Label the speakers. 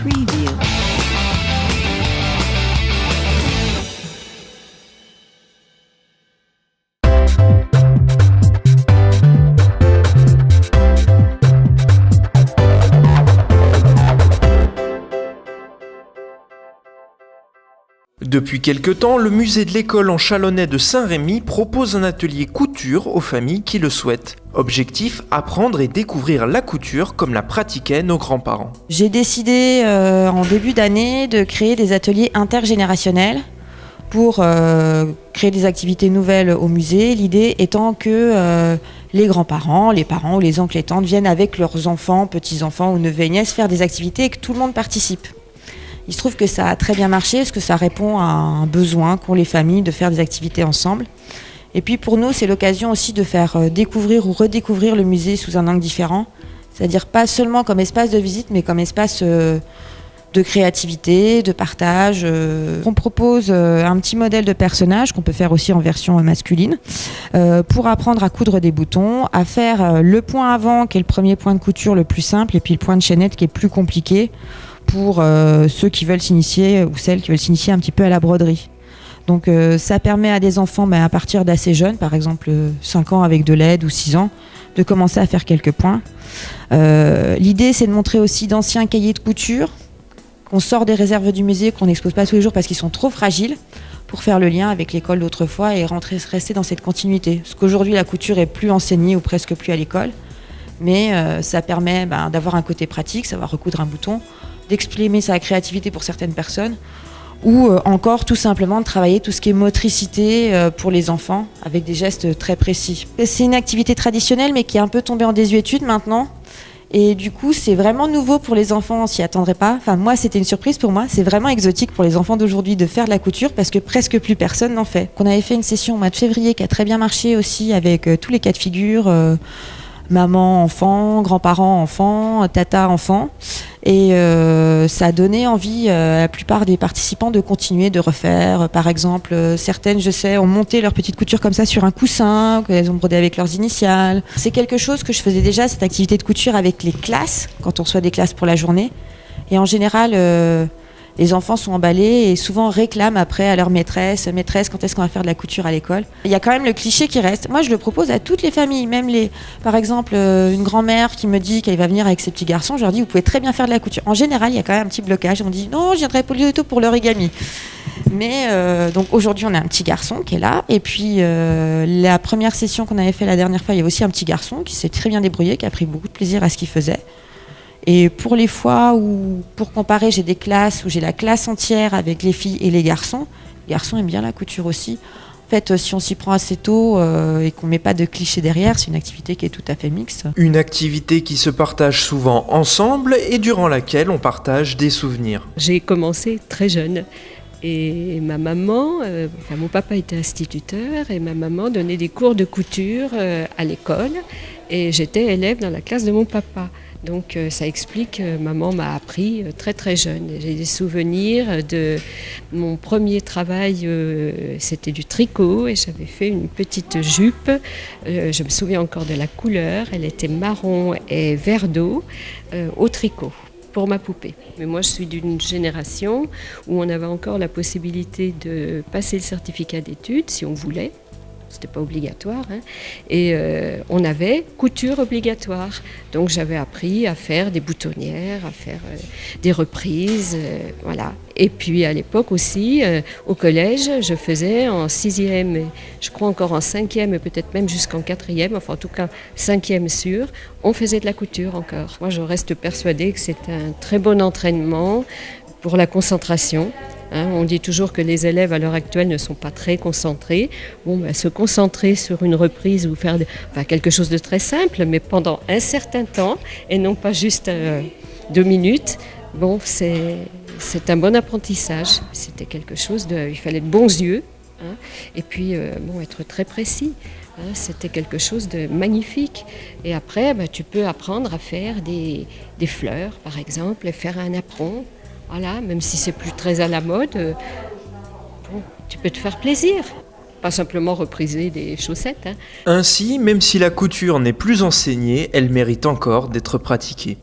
Speaker 1: Preview.
Speaker 2: Depuis quelque temps, le musée de l'école en Chalonnais de Saint-Rémy propose un atelier couture aux familles qui le souhaitent. Objectif, apprendre et découvrir la couture comme la pratiquaient nos grands-parents.
Speaker 3: J'ai décidé en début d'année de créer des ateliers intergénérationnels pour créer des activités nouvelles au musée. L'idée étant que les grands-parents, les parents ou les oncles et tantes viennent avec leurs enfants, petits-enfants ou neveux et nièces faire des activités et que tout le monde participe. Il se trouve que ça a très bien marché parce que ça répond à un besoin qu'ont les familles de faire des activités ensemble. Et puis pour nous, c'est l'occasion aussi de faire découvrir ou redécouvrir le musée sous un angle différent. C'est-à-dire pas seulement comme espace de visite, mais comme espace de créativité, de partage. On propose un petit modèle de personnage qu'on peut faire aussi en version masculine pour apprendre à coudre des boutons, à faire le point avant qui est le premier point de couture le plus simple et puis le point de chaînette qui est plus compliqué pour ceux qui veulent s'initier ou celles qui veulent s'initier un petit peu à la broderie. Donc ça permet à des enfants à partir d'assez jeunes, par exemple 5 ans avec de l'aide ou 6 ans, de commencer à faire quelques points. L'idée c'est de montrer aussi d'anciens cahiers de couture qu'on sort des réserves du musée, qu'on n'expose pas tous les jours parce qu'ils sont trop fragiles, pour faire le lien avec l'école d'autrefois et rester dans cette continuité. Parce qu'aujourd'hui la couture est plus enseignée ou presque plus à l'école, mais ça permet d'avoir un côté pratique, savoir recoudre un bouton, d'exprimer sa créativité pour certaines personnes, ou encore tout simplement de travailler tout ce qui est motricité pour les enfants avec des gestes très précis. C'est une activité traditionnelle mais qui est un peu tombée en désuétude maintenant, et du coup c'est vraiment nouveau pour les enfants, on s'y attendrait pas. Enfin moi c'était une surprise pour moi, c'est vraiment exotique pour les enfants d'aujourd'hui de faire de la couture parce que presque plus personne n'en fait. On avait fait une session au mois de février qui a très bien marché aussi avec tous les cas de figure, maman, enfant, grands-parents, enfant, tata, enfant. Et ça a donné envie à la plupart des participants de continuer, de refaire. Par exemple, certaines, je sais, ont monté leur petite couture comme ça sur un coussin, qu'elles ont brodé avec leurs initiales. C'est quelque chose que je faisais déjà, cette activité de couture avec les classes, quand on reçoit des classes pour la journée. Et en général, les enfants sont emballés et souvent réclament après à leur maîtresse, quand est-ce qu'on va faire de la couture à l'école. Il y a quand même le cliché qui reste. Moi, je le propose à toutes les familles, même par exemple, une grand-mère qui me dit qu'elle va venir avec ses petits garçons, je leur dis, vous pouvez très bien faire de la couture. En général, il y a quand même un petit blocage. On dit, non, je viendrai plutôt pour l'origami. Mais donc aujourd'hui, on a un petit garçon qui est là. Et puis, la première session qu'on avait fait la dernière fois, il y avait aussi un petit garçon qui s'est très bien débrouillé, qui a pris beaucoup de plaisir à ce qu'il faisait. Et pour les fois où, pour comparer, j'ai des classes où j'ai la classe entière avec les filles et les garçons aiment bien la couture aussi. En fait, si on s'y prend assez tôt et qu'on ne met pas de clichés derrière, c'est une activité qui est tout à fait mixte.
Speaker 2: Une activité qui se partage souvent ensemble et durant laquelle on partage des souvenirs.
Speaker 4: J'ai commencé très jeune. Et ma maman, mon papa était instituteur et ma maman donnait des cours de couture à l'école. Et j'étais élève dans la classe de mon papa. Donc ça explique que maman m'a appris très très jeune. J'ai des souvenirs de mon premier travail, c'était du tricot et j'avais fait une petite jupe. Je me souviens encore de la couleur, elle était marron et vert d'eau au tricot pour ma poupée. Mais moi je suis d'une génération où on avait encore la possibilité de passer le certificat d'études si on voulait. C'était pas obligatoire, et on avait couture obligatoire. Donc j'avais appris à faire des boutonnières, à faire des reprises, voilà. Et puis à l'époque aussi, au collège, je faisais en 6e, et je crois encore en 5e et peut-être même jusqu'en 4e, enfin en tout cas 5e sûr, on faisait de la couture encore. Moi je reste persuadée que c'est un très bon entraînement pour la concentration. On dit toujours que les élèves à l'heure actuelle ne sont pas très concentrés. Se concentrer sur une reprise ou faire quelque chose de très simple, mais pendant un certain temps, et non pas juste 2 minutes, c'est un bon apprentissage. C'était quelque chose il fallait de bons yeux, et puis être très précis. C'était quelque chose de magnifique. Et après, tu peux apprendre à faire des fleurs, par exemple, et faire un apron. Voilà, même si c'est plus très à la mode, tu peux te faire plaisir. Pas simplement repriser des chaussettes.
Speaker 2: Ainsi, même si la couture n'est plus enseignée, elle mérite encore d'être pratiquée.